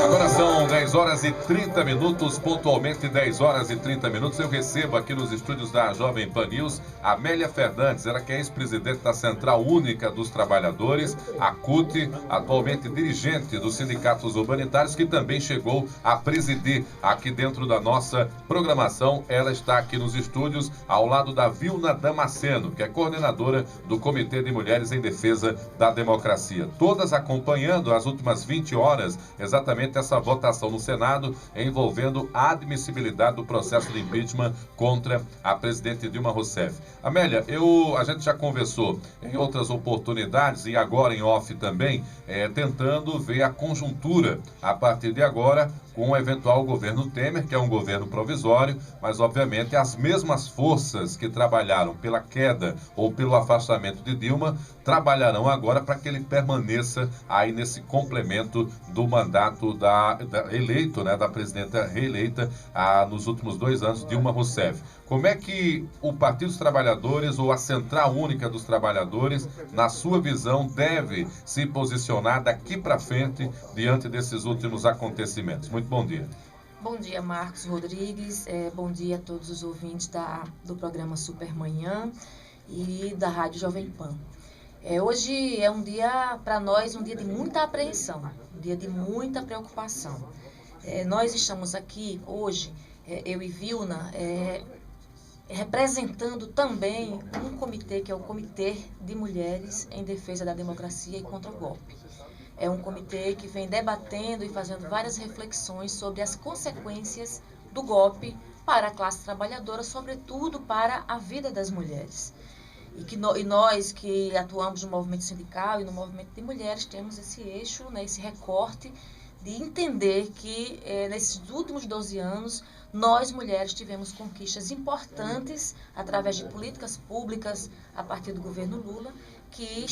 Agora são 10 horas e 30 minutos, pontualmente 10 horas e 30 minutos. Eu recebo aqui nos estúdios da Jovem Pan News Amélia Fernandes, ela que é ex-presidente da Central Única dos Trabalhadores, a CUT, atualmente dirigente dos sindicatos humanitários, que também chegou a presidir aqui dentro da nossa programação. Ela está aqui nos estúdios ao lado da Vilna Damasceno, que é coordenadora do Comitê de Mulheres em Defesa da Democracia. Todas acompanhando as últimas 20 horas, exatamente essa votação no Senado envolvendo a admissibilidade do processo de impeachment contra a presidente Dilma Rousseff. Amélia, a gente já conversou em outras oportunidades e agora em off também, tentando ver a conjuntura a partir de agora com o eventual governo Temer, que é um governo provisório, mas obviamente as mesmas forças que trabalharam pela queda ou pelo afastamento de Dilma trabalharão agora para que ele permaneça aí nesse complemento do mandato da presidenta reeleita nos últimos 2 anos, Dilma Rousseff. Como é que o Partido dos Trabalhadores ou a Central Única dos Trabalhadores, na sua visão, deve se posicionar daqui para frente diante desses últimos acontecimentos? Muito bom dia. Bom dia, Marcos Rodrigues. Bom dia a todos os ouvintes do programa Supermanhã e da Rádio Jovem Pan. Hoje é um dia, para nós, um dia de muita apreensão, um dia de muita preocupação. Nós estamos aqui hoje, eu e Vilna, representando também um comitê, que é o Comitê de Mulheres em Defesa da Democracia e contra o Golpe. É um comitê que vem debatendo e fazendo várias reflexões sobre as consequências do golpe para a classe trabalhadora, sobretudo para a vida das mulheres. E nós que atuamos no movimento sindical e no movimento de mulheres temos esse eixo, esse recorte de entender que nesses últimos 12 anos nós mulheres tivemos conquistas importantes através de políticas públicas a partir do governo Lula que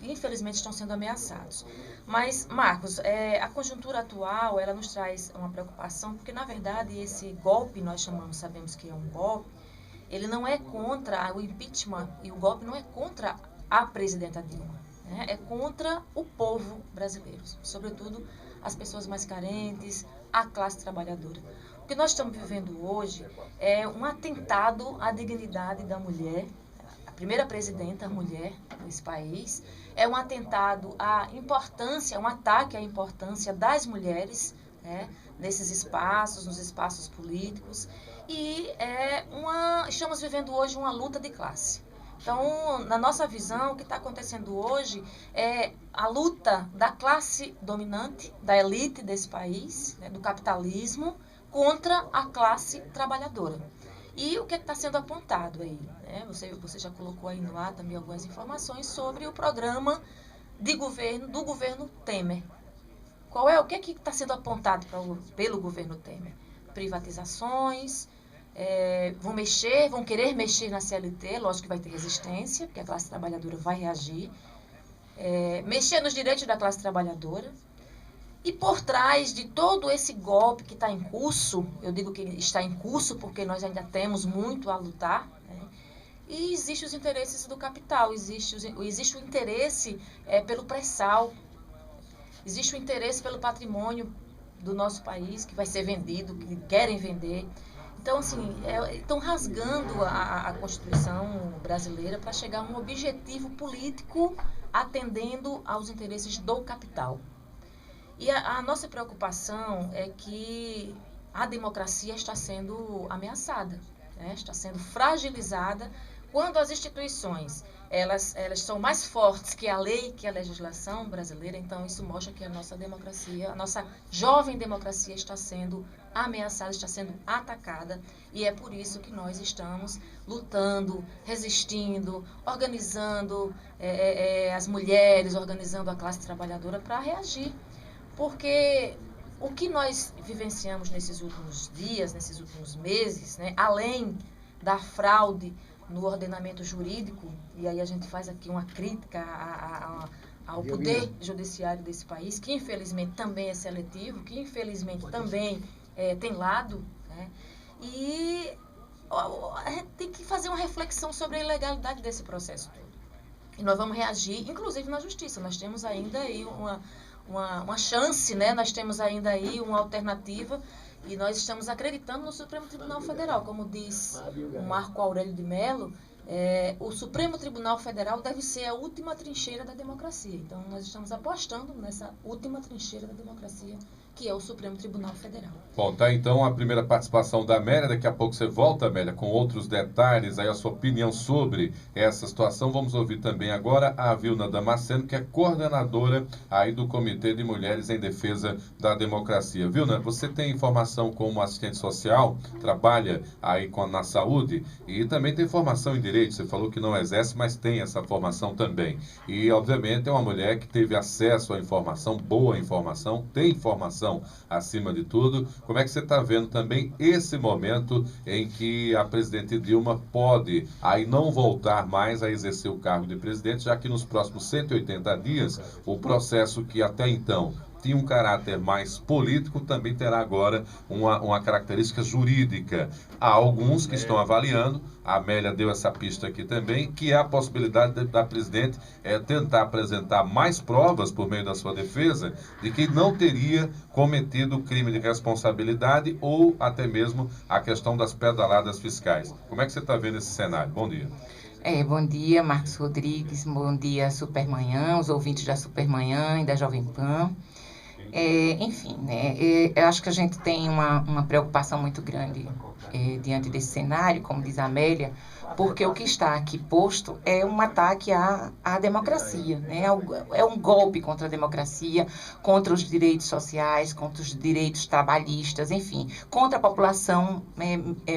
infelizmente estão sendo ameaçados. Mas, Marcos, a conjuntura atual ela nos traz uma preocupação porque, na verdade, esse golpe, sabemos que é um golpe, ele não é contra o impeachment e o golpe não é contra a presidenta Dilma, é contra o povo brasileiro, sobretudo as pessoas mais carentes, a classe trabalhadora. O que nós estamos vivendo hoje é um atentado à dignidade da mulher, a primeira presidenta mulher desse país, é um atentado à importância, um ataque à importância das mulheres, nesses espaços, nos espaços políticos, e estamos vivendo hoje uma luta de classe. Então, na nossa visão, o que está acontecendo hoje é a luta da classe dominante, da elite desse país, do capitalismo, contra a classe trabalhadora. E o que está sendo apontado aí? Você já colocou aí no ar também algumas informações sobre o programa do governo Temer. O que está sendo apontado pelo governo Temer? Privatizações, vão querer mexer na CLT, lógico que vai ter resistência, porque a classe trabalhadora vai reagir, mexer nos direitos da classe trabalhadora, e por trás de todo esse golpe que está em curso, eu digo que está em curso porque nós ainda temos muito a lutar, e existem os interesses do capital, existe o interesse pelo pré-sal, existe o interesse pelo patrimônio do nosso país que vai ser vendido, que querem vender. Então, assim, estão rasgando a Constituição brasileira para chegar a um objetivo político atendendo aos interesses do capital. E a nossa preocupação é que a democracia está sendo ameaçada, está sendo fragilizada quando as instituições elas são mais fortes que a lei, que a legislação brasileira. Então, isso mostra que a nossa democracia, a nossa jovem democracia está sendo ameaçada, está sendo atacada, e é por isso que nós estamos lutando, resistindo, organizando as mulheres, organizando a classe trabalhadora para reagir. Porque o que nós vivenciamos nesses últimos dias, nesses últimos meses, além da fraude no ordenamento jurídico, e aí a gente faz aqui uma crítica ao poder judiciário desse país, que infelizmente também é seletivo, que infelizmente também tem lado, e a gente tem que fazer uma reflexão sobre a ilegalidade desse processo todo. E nós vamos reagir, inclusive na justiça. Nós temos ainda aí uma chance, né? Nós temos ainda aí uma alternativa e nós estamos acreditando no Supremo Tribunal Federal. Como diz o Marco Aurélio de Mello, o Supremo Tribunal Federal deve ser a última trincheira da democracia. Então, nós estamos apostando nessa última trincheira da democracia, que é o Supremo Tribunal Federal. Bom, tá então a primeira participação da Amélia. Daqui a pouco você volta, Amélia, com outros detalhes, aí a sua opinião sobre essa situação. Vamos ouvir também agora a Vilna Damasceno, que é coordenadora aí do Comitê de Mulheres em Defesa da Democracia. Vilna, você tem informação como assistente social, trabalha aí na saúde e também tem formação em direito. Você falou que não exerce, mas tem essa formação também. E, obviamente, é uma mulher que teve acesso à informação, boa informação, tem informação acima de tudo. Como é que você está vendo também esse momento em que a presidente Dilma pode aí não voltar mais a exercer o cargo de presidente, já que nos próximos 180 dias, o processo que até então tinha um caráter mais político, também terá agora uma característica jurídica. Há alguns que estão avaliando, a Amélia deu essa pista aqui também, que é a possibilidade da presidente tentar apresentar mais provas por meio da sua defesa de que não teria cometido crime de responsabilidade ou até mesmo a questão das pedaladas fiscais. Como é que você está vendo esse cenário? Bom dia. Bom dia, Marcos Rodrigues, bom dia, Supermanhã, os ouvintes da Supermanhã e da Jovem Pan. Enfim, né, eu acho que a gente tem uma preocupação muito grande diante desse cenário, como diz a Amélia, porque o que está aqui posto é um ataque à democracia, né? É um golpe contra a democracia, contra os direitos sociais, contra os direitos trabalhistas, enfim, contra a população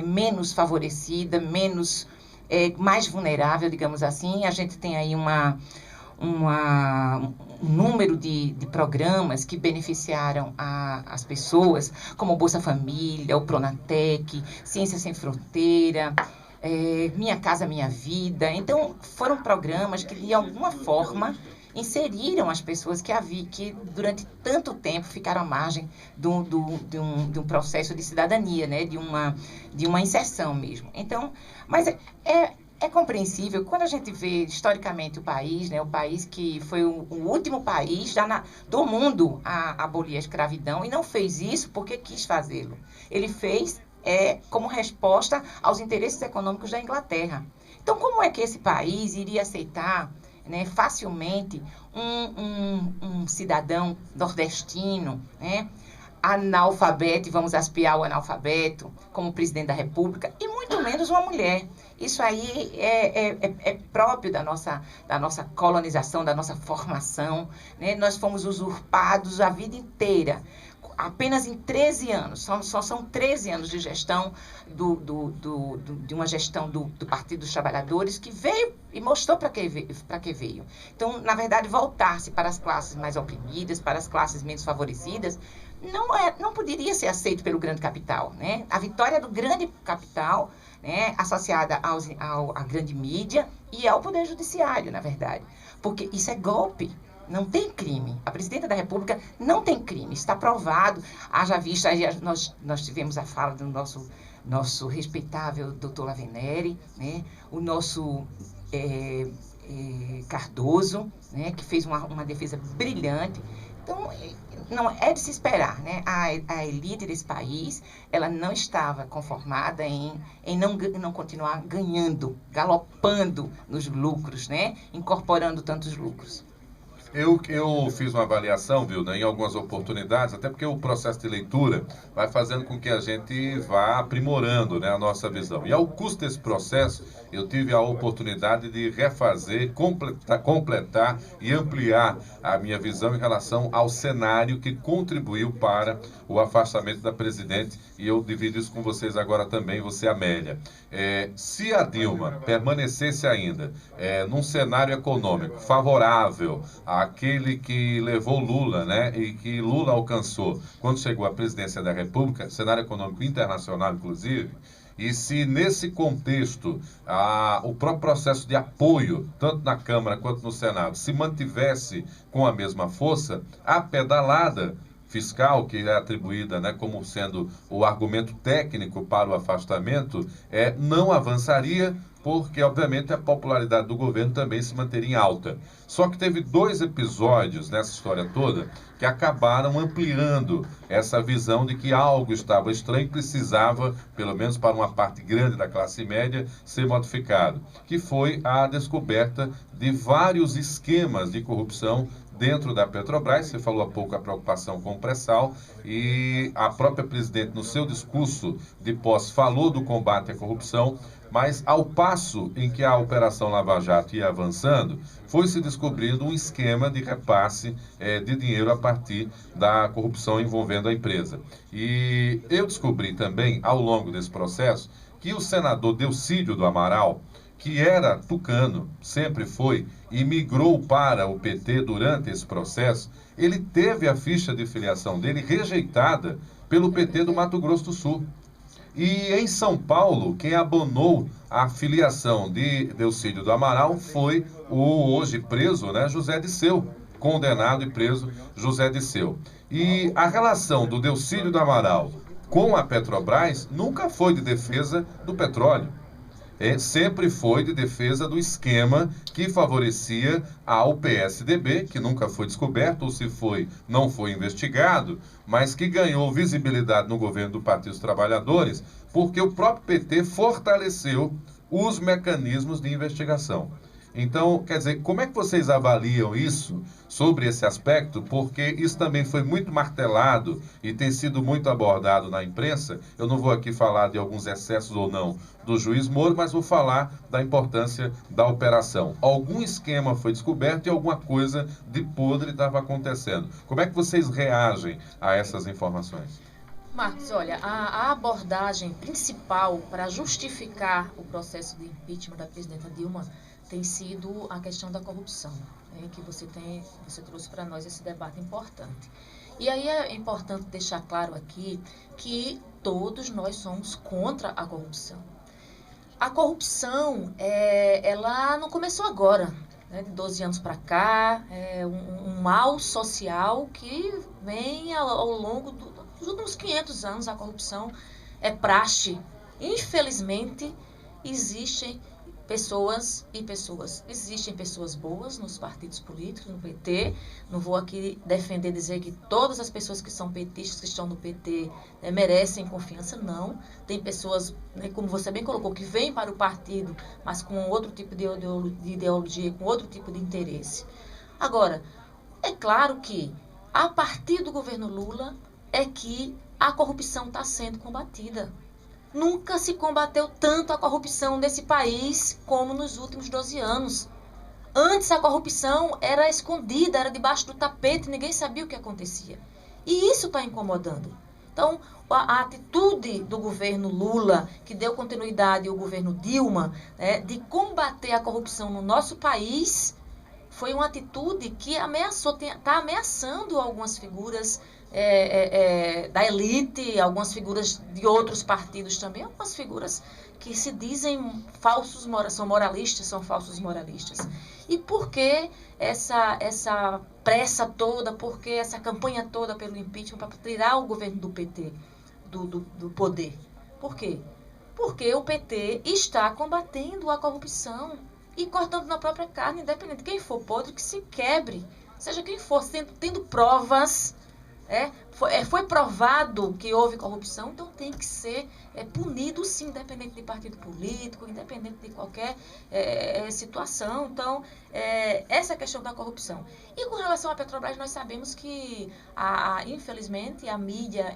menos favorecida, mais vulnerável, digamos assim. A gente tem aí um número de programas que beneficiaram as pessoas, como o Bolsa Família, o Pronatec, Ciência Sem Fronteira, Minha Casa Minha Vida. Então, foram programas que, de alguma forma, inseriram as pessoas que durante tanto tempo ficaram à margem de um processo de cidadania, né? de uma inserção mesmo. Então, mas é compreensível quando a gente vê historicamente o país, né, o país que foi o último país do mundo a abolir a escravidão, e não fez isso porque quis fazê-lo. Ele fez como resposta aos interesses econômicos da Inglaterra. Então, como é que esse país iria aceitar, né, facilmente um cidadão nordestino, né, analfabeto, e vamos aspiar o analfabeto como presidente da República, e muito menos uma mulher? Isso aí é próprio da nossa colonização, da nossa formação, né? Nós fomos usurpados a vida inteira. Apenas em 13 anos, só são 13 anos de gestão de uma gestão do Partido dos Trabalhadores, que veio e mostrou para que veio. Então, na verdade, voltar-se para as classes mais oprimidas, para as classes menos favorecidas, não poderia ser aceito pelo grande capital, né? A vitória do grande capital, né, associada à grande mídia e ao Poder Judiciário, na verdade. Porque isso é golpe, não tem crime. A presidenta da República não tem crime, está provado. Haja vista, nós tivemos a fala do nosso respeitável doutor Lavenere, né, o nosso Cardoso, né, que fez uma defesa brilhante. Então, não é de se esperar, né? A elite desse país, ela não estava conformada em não continuar ganhando, galopando nos lucros, né? Incorporando tantos lucros. Eu fiz uma avaliação, viu, né, em algumas oportunidades, até porque o processo de leitura vai fazendo com que a gente vá aprimorando, né, a nossa visão. E ao custo desse processo, eu tive a oportunidade de refazer, completar e ampliar a minha visão em relação ao cenário que contribuiu para o afastamento da presidente, e eu divido isso com vocês agora também, você, Amélia. Se a Dilma permanecesse ainda num cenário econômico favorável àquele que levou Lula, né, e que Lula alcançou quando chegou à presidência da República, cenário econômico internacional, inclusive, e se nesse contexto o próprio processo de apoio, tanto na Câmara quanto no Senado, se mantivesse com a mesma força, a pedalada fiscal, que é atribuída, né, como sendo o argumento técnico para o afastamento, não avançaria, porque, obviamente, a popularidade do governo também se manteria em alta. Só que teve 2 episódios nessa história toda que acabaram ampliando essa visão de que algo estava estranho e precisava, pelo menos para uma parte grande da classe média, ser modificado, que foi a descoberta de vários esquemas de corrupção dentro da Petrobras. Você falou há pouco a preocupação com o pré-sal, e a própria presidente, no seu discurso de posse, falou do combate à corrupção, mas ao passo em que a Operação Lava Jato ia avançando, foi se descobrindo um esquema de repasse de dinheiro a partir da corrupção envolvendo a empresa. E eu descobri também, ao longo desse processo, que o senador Delcídio do Amaral, que era tucano, sempre foi, e migrou para o PT durante esse processo, ele teve a ficha de filiação dele rejeitada pelo PT do Mato Grosso do Sul. E em São Paulo, quem abonou a filiação de Delcídio do Amaral foi o hoje preso, José Disseu, condenado e preso José Disseu. E a relação do Delcídio do Amaral com a Petrobras nunca foi de defesa do petróleo. Sempre foi de defesa do esquema que favorecia ao PSDB, que nunca foi descoberto, ou se foi, não foi investigado, mas que ganhou visibilidade no governo do Partido dos Trabalhadores, porque o próprio PT fortaleceu os mecanismos de investigação. Então, quer dizer, como é que vocês avaliam isso, sobre esse aspecto? Porque isso também foi muito martelado e tem sido muito abordado na imprensa. Eu não vou aqui falar de alguns excessos ou não do juiz Moro, mas vou falar da importância da operação. Algum esquema foi descoberto e alguma coisa de podre estava acontecendo. Como é que vocês reagem a essas informações? Marcos, olha, a abordagem principal para justificar o processo de impeachment da presidenta Dilma tem sido a questão da corrupção, que você trouxe para nós esse debate importante. E aí é importante deixar claro aqui que todos nós somos contra a corrupção. A corrupção, ela não começou agora, de 12 anos para cá, é um mal social que vem ao longo dos últimos 500 anos. A corrupção é praxe. Infelizmente, existem pessoas e pessoas. Existem pessoas boas nos partidos políticos, no PT. Não vou aqui dizer que todas as pessoas que são petistas, que estão no PT, merecem confiança, não. Tem pessoas, como você bem colocou, que vêm para o partido, mas com outro tipo de ideologia, com outro tipo de interesse. Agora, é claro que, a partir do governo Lula, é que a corrupção está sendo combatida. Nunca se combateu tanto a corrupção nesse país como nos últimos 12 anos. Antes a corrupção era escondida, era debaixo do tapete, ninguém sabia o que acontecia. E isso está incomodando. Então, a atitude do governo Lula, que deu continuidade ao governo Dilma, de combater a corrupção no nosso país, foi uma atitude que está ameaçando algumas figuras da elite, algumas figuras de outros partidos também, algumas figuras que se dizem são moralistas, são falsos moralistas. E por que essa pressa toda, por que essa campanha toda pelo impeachment para tirar o governo do PT do poder? Por quê? Porque o PT está combatendo a corrupção e cortando na própria carne, independente de quem for podre, que se quebre, seja quem for, tendo provas. Foi provado que houve corrupção, então tem que ser punido, sim, independente de partido político, independente de qualquer situação. Então, essa é a questão da corrupção. E com relação à Petrobras, nós sabemos que, infelizmente, a mídia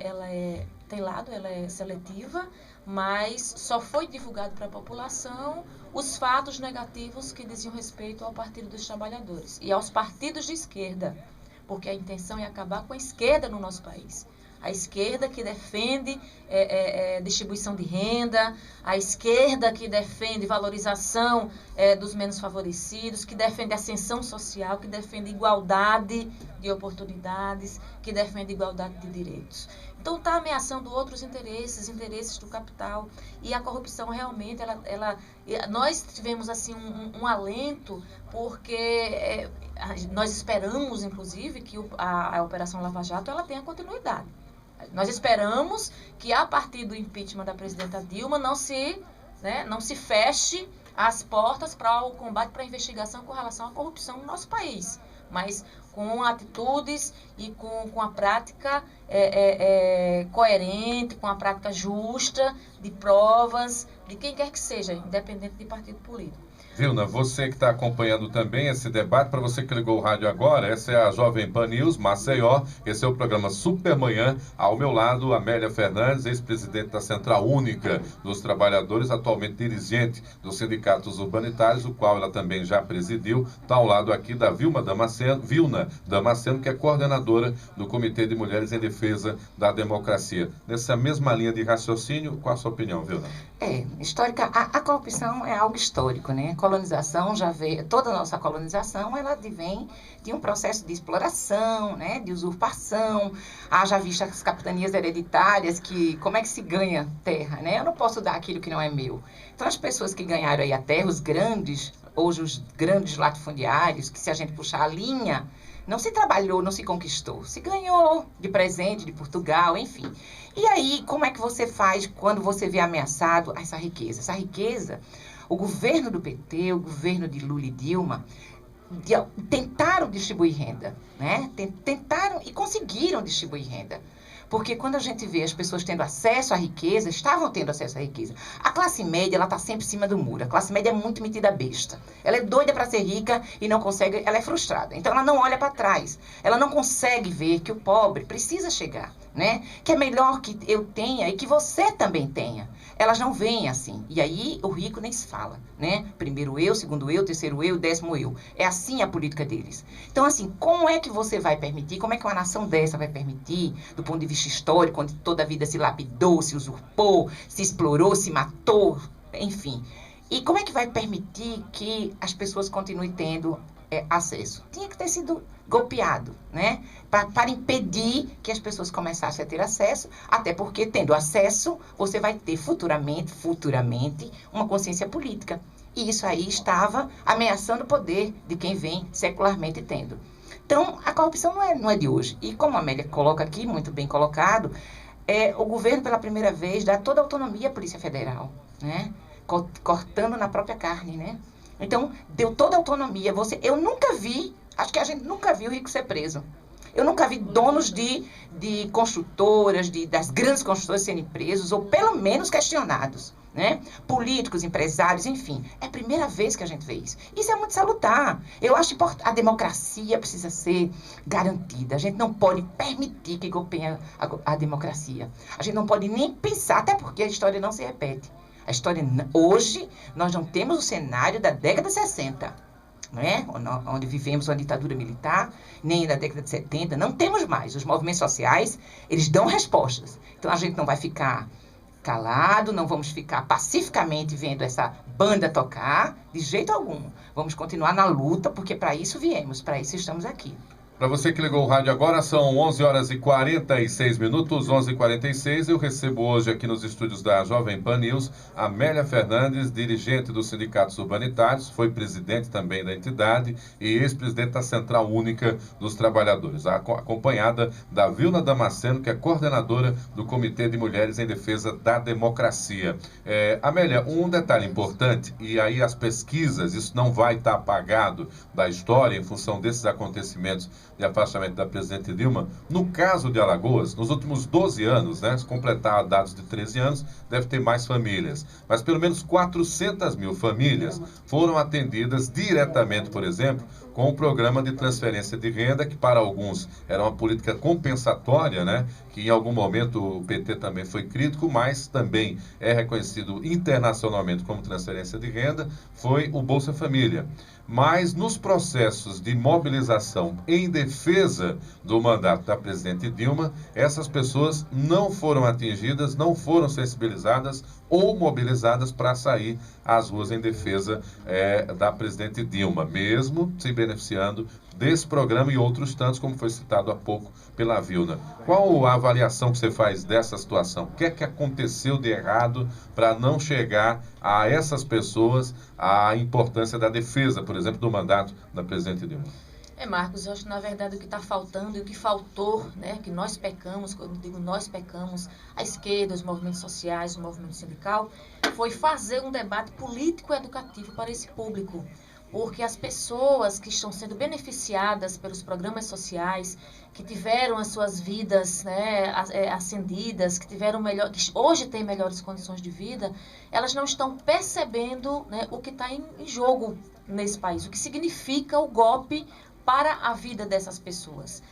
tem lado, ela é seletiva, mas só foi divulgado para a população os fatos negativos que diziam respeito ao Partido dos Trabalhadores e aos partidos de esquerda. Porque a intenção é acabar com a esquerda no nosso país. A esquerda que defende distribuição de renda, a esquerda que defende valorização dos menos favorecidos, que defende ascensão social, que defende igualdade de oportunidades, que defende igualdade de direitos. Então está ameaçando outros interesses do capital. E a corrupção realmente, nós tivemos assim um alento, porque nós esperamos, inclusive, que a Operação Lava Jato ela tenha continuidade. Nós esperamos que, a partir do impeachment da presidenta Dilma, não se feche as portas para o combate, para a investigação com relação à corrupção no nosso país, mas com atitudes e com a prática coerente, com a prática justa de provas, de quem quer que seja, independente de partido político. Vilna, você que está acompanhando também esse debate, para você que ligou o rádio agora, essa é a Jovem Pan News, Maceió, esse é o programa Supermanhã, ao meu lado, Amélia Fernandes, ex-presidente da Central Única dos Trabalhadores, atualmente dirigente dos sindicatos urbanitários, o qual ela também já presidiu, está ao lado aqui da Vilna Damasceno, que é coordenadora do Comitê de Mulheres em Defesa da Democracia. Nessa mesma linha de raciocínio, qual a sua opinião, Vilna? Histórica, a corrupção é algo histórico, né? Colonização já veio, toda a nossa colonização, ela advém de um processo de exploração, né? De usurpação. Já visto as capitanias hereditárias, que como é que se ganha terra, né? Eu não posso dar aquilo que não é meu. Então, as pessoas que ganharam aí a terra, os grandes, hoje os grandes latifundiários, que se a gente puxar a linha, não se trabalhou, não se conquistou, se ganhou de presente de Portugal, enfim. E aí, como é que você faz quando você vê ameaçado essa riqueza? Essa riqueza, o governo do PT, o governo de Lula e Dilma, tentaram distribuir renda, né? Tentaram e conseguiram distribuir renda. Porque quando a gente vê as pessoas tendo acesso à riqueza, estavam tendo acesso à riqueza. A classe média, ela está sempre em cima do muro. A classe média é muito metida besta. Ela é doida para ser rica e não consegue, ela é frustrada. Então, ela não olha para trás. Ela não consegue ver que o pobre precisa chegar, né? Que é melhor que eu tenha e que você também tenha. Elas não veem assim. E aí, o rico nem se fala, né? Primeiro eu, segundo eu, terceiro eu, décimo eu. É assim a política deles. Então, assim, como é que você vai permitir, como é que uma nação dessa vai permitir, do ponto de vista histórico, onde toda a vida se lapidou, se usurpou, se explorou, se matou, enfim. E como é que vai permitir que as pessoas continuem tendo acesso? Tinha que ter sido golpeado, né? Para impedir que as pessoas começassem a ter acesso, até porque, tendo acesso, você vai ter futuramente, uma consciência política. E isso aí estava ameaçando o poder de quem vem secularmente tendo. Então, a corrupção não é de hoje. E como a Amélia coloca aqui, muito bem colocado, o governo, pela primeira vez, dá toda a autonomia à Polícia Federal, né? Cortando na própria carne, né? Então, deu toda a autonomia. Eu nunca vi, acho que a gente nunca viu o rico ser preso. Eu nunca vi donos de construtoras, das grandes construtoras serem presos, ou pelo menos questionados, né? Políticos, empresários, enfim. É a primeira vez que a gente vê isso. Isso é muito salutar. Eu acho importante. A democracia precisa ser garantida. A gente não pode permitir que golpeie a democracia. A gente não pode nem pensar, até porque a história não se repete. A história, hoje, nós não temos o cenário da década de 60, né? Onde vivemos uma ditadura militar, nem da década de 70, não temos mais. Os movimentos sociais, eles dão respostas. Então, a gente não vai ficar calado, não vamos ficar pacificamente vendo essa banda tocar, de jeito algum. Vamos continuar na luta, porque para isso viemos, para isso estamos aqui. Para você que ligou o rádio agora, são 11 horas e 46 minutos, 11h46. Eu recebo hoje aqui nos estúdios da Jovem Pan News, Amélia Fernandes, dirigente dos sindicatos urbanitários, foi presidente também da entidade e ex-presidente da Central Única dos Trabalhadores, acompanhada da Vilna Damasceno, que é coordenadora do Comitê de Mulheres em Defesa da Democracia. Amélia, um detalhe importante, e aí as pesquisas, isso não vai estar apagado da história em função desses acontecimentos de afastamento da presidente Dilma. No caso de Alagoas, nos últimos 12 anos, né, se completar dados de 13 anos, deve ter mais famílias. Mas pelo menos 400 mil famílias foram atendidas diretamente, por exemplo, com o programa de transferência de renda, que para alguns era uma política compensatória, né, que em algum momento o PT também foi crítico, mas também é reconhecido internacionalmente como transferência de renda, foi o Bolsa Família. Mas nos processos de mobilização em defesa do mandato da presidente Dilma, essas pessoas não foram atingidas, não foram sensibilizadas ou mobilizadas para sair às ruas em defesa da presidente Dilma, mesmo se beneficiando desse programa e outros tantos, como foi citado há pouco pela Vilna. Qual a avaliação que você faz dessa situação? O que é que aconteceu de errado para não chegar a essas pessoas a importância da defesa, por exemplo, do mandato da presidente Dilma? Marcos, eu acho que na verdade o que está faltando e o que faltou, né, que nós pecamos, quando eu digo nós pecamos, a esquerda, os movimentos sociais, o movimento sindical, foi fazer um debate político-educativo para esse público. Porque as pessoas que estão sendo beneficiadas pelos programas sociais, que tiveram as suas vidas, né, ascendidas, que hoje têm melhores condições de vida, elas não estão percebendo, né, o que está em jogo nesse país, o que significa o golpe para a vida dessas pessoas.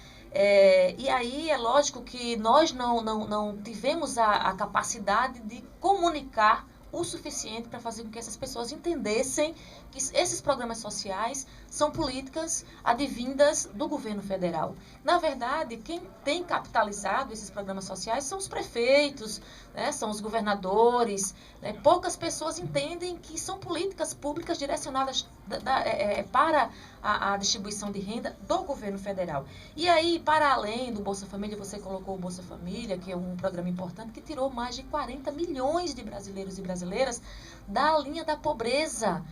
E aí é lógico que nós não tivemos a capacidade de comunicar o suficiente para fazer com que essas pessoas entendessem que esses programas sociais são políticas advindas do governo federal. Na verdade, quem tem capitalizado esses programas sociais são os prefeitos, né, são os governadores. Né, poucas pessoas entendem que são políticas públicas direcionadas para a distribuição de renda do governo federal. E aí, para além do Bolsa Família, você colocou o Bolsa Família, que é um programa importante, que tirou mais de 40 milhões de brasileiros e brasileiras da linha da pobreza.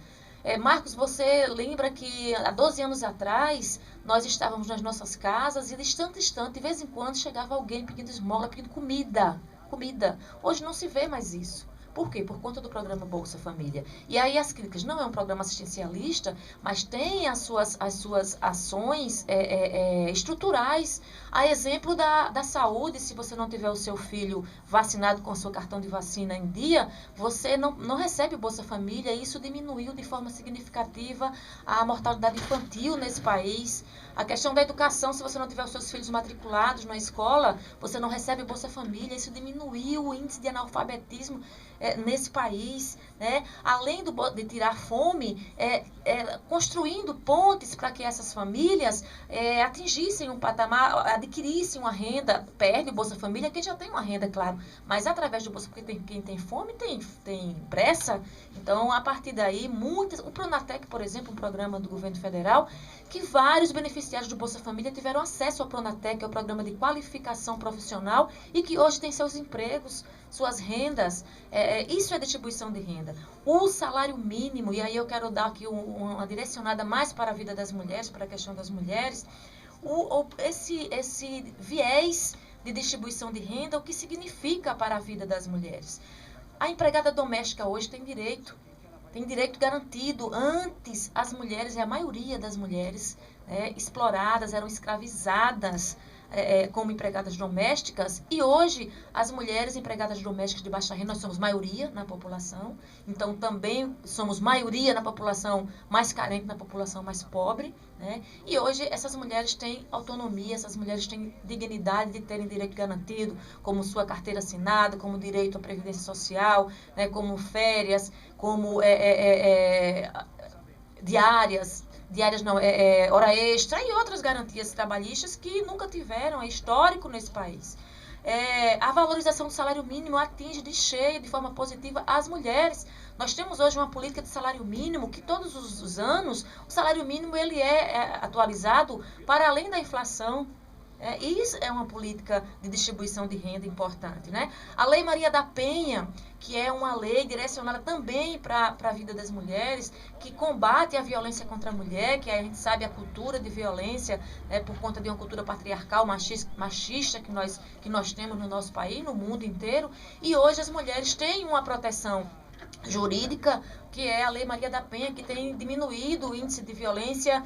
Marcos, você lembra que há 12 anos atrás, nós estávamos nas nossas casas e de instante em instante, de vez em quando, chegava alguém pedindo esmola, pedindo comida. Hoje não se vê mais isso. Por quê? Por conta do programa Bolsa Família. E aí as críticas, não é um programa assistencialista, mas tem as suas ações estruturais. A exemplo da saúde, se você não tiver o seu filho vacinado com o seu cartão de vacina em dia, você não recebe o Bolsa Família, e isso diminuiu de forma significativa a mortalidade infantil nesse país. A questão da educação, se você não tiver os seus filhos matriculados na escola, você não recebe Bolsa Família, isso diminuiu o índice de analfabetismo nesse país, né? Além de tirar fome, construindo pontes para que essas famílias atingissem um patamar, adquirissem uma renda, perde o Bolsa Família, quem já tem uma renda, claro, mas através do Bolsa Família, quem tem fome tem pressa. Então, a partir daí, o Pronatec, por exemplo, um programa do governo federal, que vários beneficiários do Bolsa Família tiveram acesso ao Pronatec, que é o programa de qualificação profissional, e que hoje tem seus empregos, suas rendas. Isso é distribuição de renda. O salário mínimo, e aí eu quero dar aqui uma direcionada mais para a vida das mulheres, para a questão das mulheres, esse viés de distribuição de renda, o que significa para a vida das mulheres. A empregada doméstica hoje tem direito garantido. Antes, as mulheres, e a maioria das mulheres exploradas, eram escravizadas como empregadas domésticas, e hoje as mulheres empregadas domésticas de baixa renda, nós somos maioria na população, então também somos maioria na população mais carente, na população mais pobre, né? E hoje essas mulheres têm autonomia, essas mulheres têm dignidade de terem direito garantido, como sua carteira assinada, como direito à previdência social, né? Como férias, como diárias não, hora extra e outras garantias trabalhistas que nunca tiveram, é histórico nesse país. A valorização do salário mínimo atinge de cheio, de forma positiva, as mulheres. Nós temos hoje uma política de salário mínimo que todos os anos o salário mínimo ele é atualizado para além da inflação. Isso é uma política de distribuição de renda importante, né? A Lei Maria da Penha, que é uma lei direcionada também para a vida das mulheres, que combate a violência contra a mulher, que a gente sabe a cultura de violência, por conta de uma cultura patriarcal, machista que nós temos no nosso país, no mundo inteiro, e hoje as mulheres têm uma proteção jurídica, que é a Lei Maria da Penha, que tem diminuído o índice de violência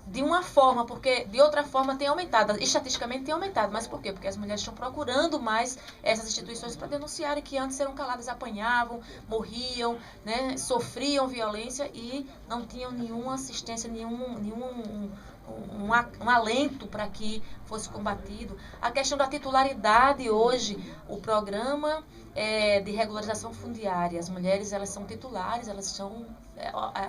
de uma forma, porque de outra forma tem aumentado, estatisticamente tem aumentado. Mas por quê? Porque as mulheres estão procurando mais essas instituições para denunciarem, que antes eram caladas, apanhavam, morriam, né, sofriam violência e não tinham nenhuma assistência, um alento para que fosse combatido. A questão da titularidade hoje, o programa de regularização fundiária, as mulheres elas são titulares, elas estão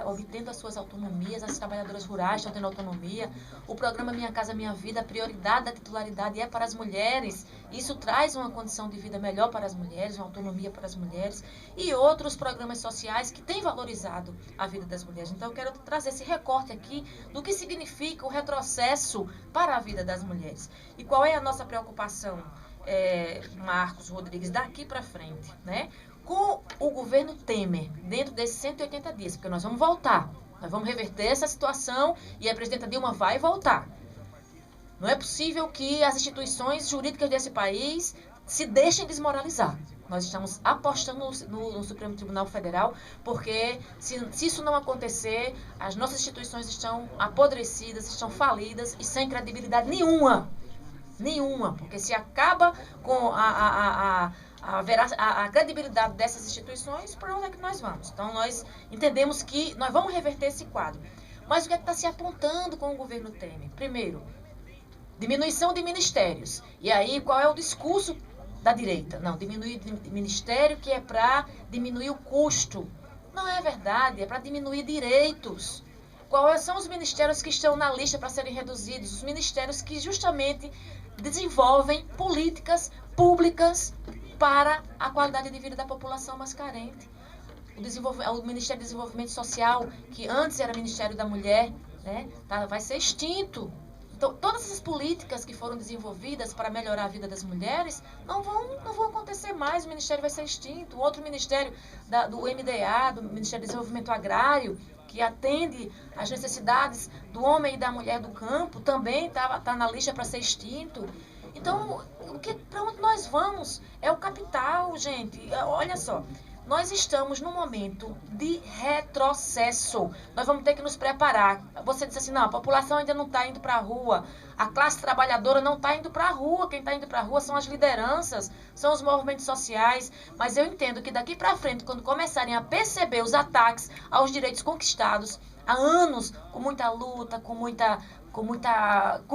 obtendo as suas autonomias, as trabalhadoras rurais estão tendo autonomia. O programa Minha Casa Minha Vida, a prioridade da titularidade é para as mulheres. Isso traz uma condição de vida melhor para as mulheres, uma autonomia para as mulheres, e outros programas sociais que têm valorizado a vida das mulheres. Então eu quero trazer esse recorte aqui do que significa o retrocesso para a vida das mulheres. E qual é a nossa preocupação, Marcos Rodrigues, daqui para frente, né? Com o governo Temer, dentro desses 180 dias, porque nós vamos voltar, nós vamos reverter essa situação e a presidenta Dilma vai voltar. Não é possível que as instituições jurídicas desse país se deixem desmoralizar. Nós estamos apostando no Supremo Tribunal Federal, porque se isso não acontecer, as nossas instituições estão apodrecidas, estão falidas e sem credibilidade nenhuma. Nenhuma, porque se acaba com a credibilidade dessas instituições, para onde é que nós vamos? Então, nós entendemos que nós vamos reverter esse quadro. Mas o que é que está se apontando com o governo Temer? Primeiro, diminuição de ministérios. E aí, qual é o discurso da direita? Não, diminuir ministério que é para diminuir o custo. Não é verdade, é para diminuir direitos. Quais são os ministérios que estão na lista para serem reduzidos? Os ministérios que justamente desenvolvem políticas públicas para a qualidade de vida da população mais carente. O Ministério do Desenvolvimento Social, que antes era Ministério da Mulher, né, vai ser extinto. Então, todas essas políticas que foram desenvolvidas para melhorar a vida das mulheres não vão acontecer mais. O Ministério vai ser extinto. O outro Ministério do MDA, do Ministério do Desenvolvimento Agrário, que atende às necessidades do homem e da mulher do campo, também tá na lista para ser extinto. Então, para onde nós vamos? É o capital, gente. Olha só. Nós estamos num momento de retrocesso. Nós vamos ter que nos preparar. Você disse assim, não, a população ainda não está indo para a rua. A classe trabalhadora não está indo para a rua. Quem está indo para a rua são as lideranças, são os movimentos sociais. Mas eu entendo que daqui para frente, quando começarem a perceber os ataques aos direitos conquistados há anos, com muita luta, com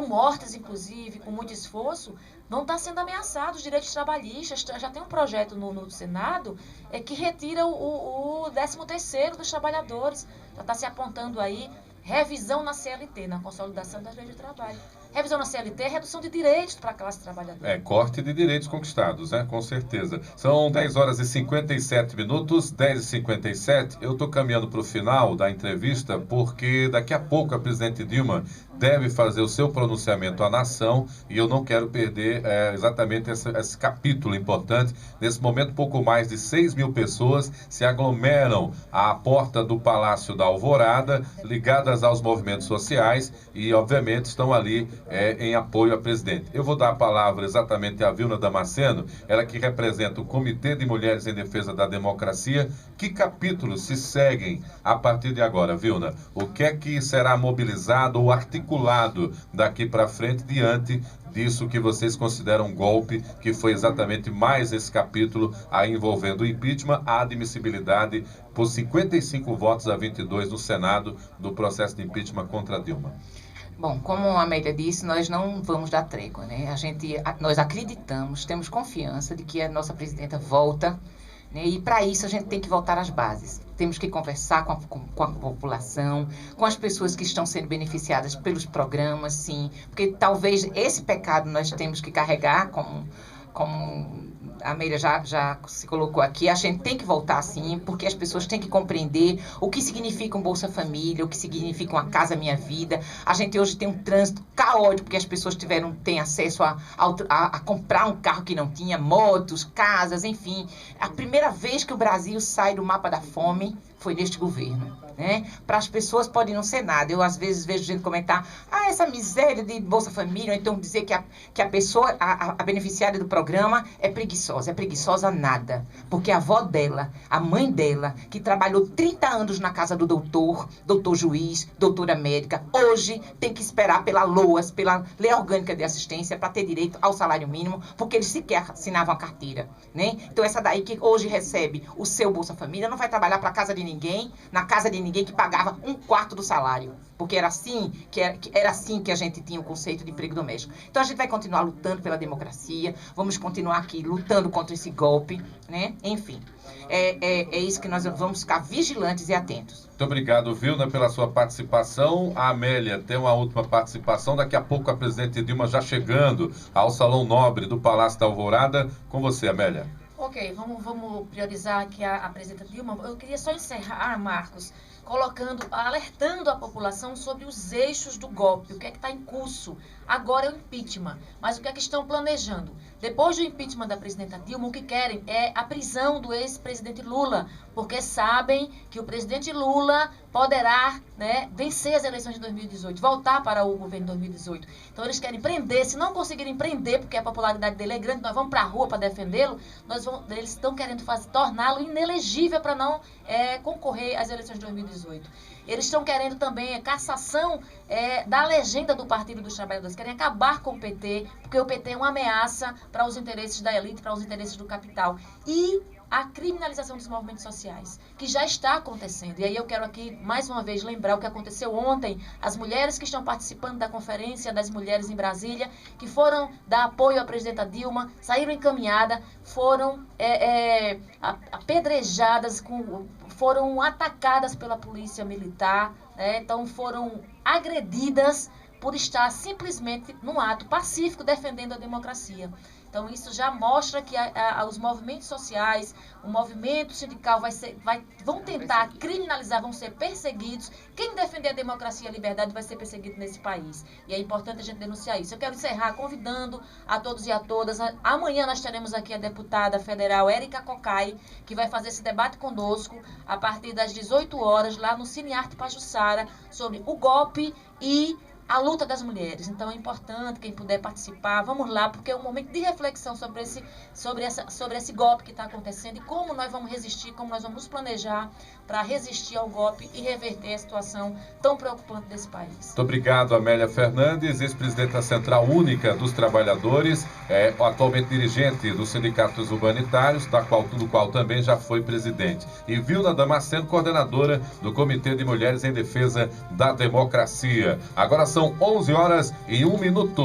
mortes, inclusive, com muito esforço, vão estar sendo ameaçados os direitos trabalhistas. Já tem um projeto no Senado que retira o 13º dos trabalhadores. Já está se apontando aí revisão na CLT, na consolidação das leis de trabalho. Revisão na CLT é redução de direitos para a classe trabalhadora. É, corte de direitos conquistados, né? Com certeza. São 10 horas e 57 minutos, 10h57. Eu estou caminhando para o final da entrevista, porque daqui a pouco a presidente Dilma deve fazer o seu pronunciamento à nação e eu não quero perder exatamente esse capítulo importante. Nesse momento, pouco mais de 6.000 pessoas se aglomeram à porta do Palácio da Alvorada, ligadas aos movimentos sociais e, obviamente, estão ali em apoio à presidente. Eu vou dar a palavra exatamente à Vilna Damasceno, ela que representa o Comitê de Mulheres em Defesa da Democracia. Que capítulos se seguem a partir de agora, Vilna? O que é que será mobilizado ou articulado daqui para frente diante disso que vocês consideram um golpe, que foi exatamente mais esse capítulo aí envolvendo o impeachment, a admissibilidade por 55 votos a 22 no Senado do processo de impeachment contra Dilma? Bom, como a Amélia disse, nós não vamos dar trégua, né? Nós acreditamos, temos confiança de que a nossa presidenta volta, né? E para isso a gente tem que voltar às bases. Temos que conversar com a população, com as pessoas que estão sendo beneficiadas pelos programas, sim. Porque talvez esse pecado nós temos que carregar, como a Amélia já se colocou aqui, a gente tem que voltar sim, porque as pessoas têm que compreender o que significa um Bolsa Família, o que significa uma Casa Minha Vida. A gente hoje tem um trânsito caótico, porque as pessoas têm acesso a comprar um carro que não tinha, motos, casas, enfim. A primeira vez que o Brasil sai do mapa da fome foi neste governo, né? Para as pessoas pode não ser nada. Eu, às vezes, vejo gente comentar, essa miséria de Bolsa Família, ou então dizer que a pessoa, a beneficiária do programa é preguiçosa nada. Porque a avó dela, a mãe dela, que trabalhou 30 anos na casa do doutor juiz, doutora médica, hoje tem que esperar pela LOAS, pela Lei Orgânica de Assistência, para ter direito ao salário mínimo, porque eles sequer assinavam a carteira, né? Então, essa daí que hoje recebe o seu Bolsa Família não vai trabalhar para a casa de ninguém, na casa de ninguém, que pagava 1/4 do salário, porque era assim que a gente tinha o conceito de emprego doméstico. Então a gente vai continuar lutando pela democracia, vamos continuar aqui lutando contra esse golpe, né? Enfim, é isso que nós vamos ficar vigilantes e atentos. Muito obrigado, Vilna, pela sua participação. A Amélia tem uma última participação. Daqui a pouco a presidente Dilma já chegando ao Salão Nobre do Palácio da Alvorada. Com você, Amélia. Ok, vamos priorizar aqui a presidenta Dilma. Eu queria só encerrar, Marcos, alertando a população sobre os eixos do golpe, o que é que está em curso. Agora é o impeachment. Mas o que é que estão planejando? Depois do impeachment da presidenta Dilma, o que querem é a prisão do ex-presidente Lula, porque sabem que o presidente Lula poderá, né, vencer as eleições de 2018, voltar para o governo de 2018. Então eles querem prender, se não conseguirem prender, porque a popularidade dele é grande, nós vamos para a rua para defendê-lo, eles estão querendo torná-lo inelegível para não concorrer às eleições de 2018. Eles estão querendo também a cassação da legenda do Partido dos Trabalhadores, querem acabar com o PT, porque o PT é uma ameaça para os interesses da elite, para os interesses do capital. E a criminalização dos movimentos sociais, que já está acontecendo. E aí eu quero aqui, mais uma vez, lembrar o que aconteceu ontem. As mulheres que estão participando da Conferência das Mulheres em Brasília, que foram dar apoio à presidenta Dilma, saíram encaminhadas, foram apedrejadas, foram atacadas pela polícia militar, né? Então foram agredidas por estar simplesmente num ato pacífico defendendo a democracia. Então isso já mostra que os movimentos sociais, o movimento sindical vão tentar criminalizar, vão ser perseguidos. Quem defender a democracia e a liberdade vai ser perseguido nesse país. E é importante a gente denunciar isso. Eu quero encerrar convidando a todos e a todas. Amanhã nós teremos aqui a deputada federal Érica Cocai, que vai fazer esse debate conosco a partir das 18 horas, lá no Cinearte Pajuçara, sobre o golpe e a luta das mulheres. Então é importante, quem puder participar, vamos lá, porque é um momento de reflexão sobre esse golpe que está acontecendo e como nós vamos resistir, como nós vamos nos planejar para resistir ao golpe e reverter a situação tão preocupante desse país. Muito obrigado, Amélia Fernandes, ex-presidente da Central Única dos Trabalhadores, atualmente dirigente dos sindicatos humanitários, do qual também já foi presidente. E Vilna Damasceno, coordenadora do Comitê de Mulheres em Defesa da Democracia. Agora são 11 horas e 1 minuto.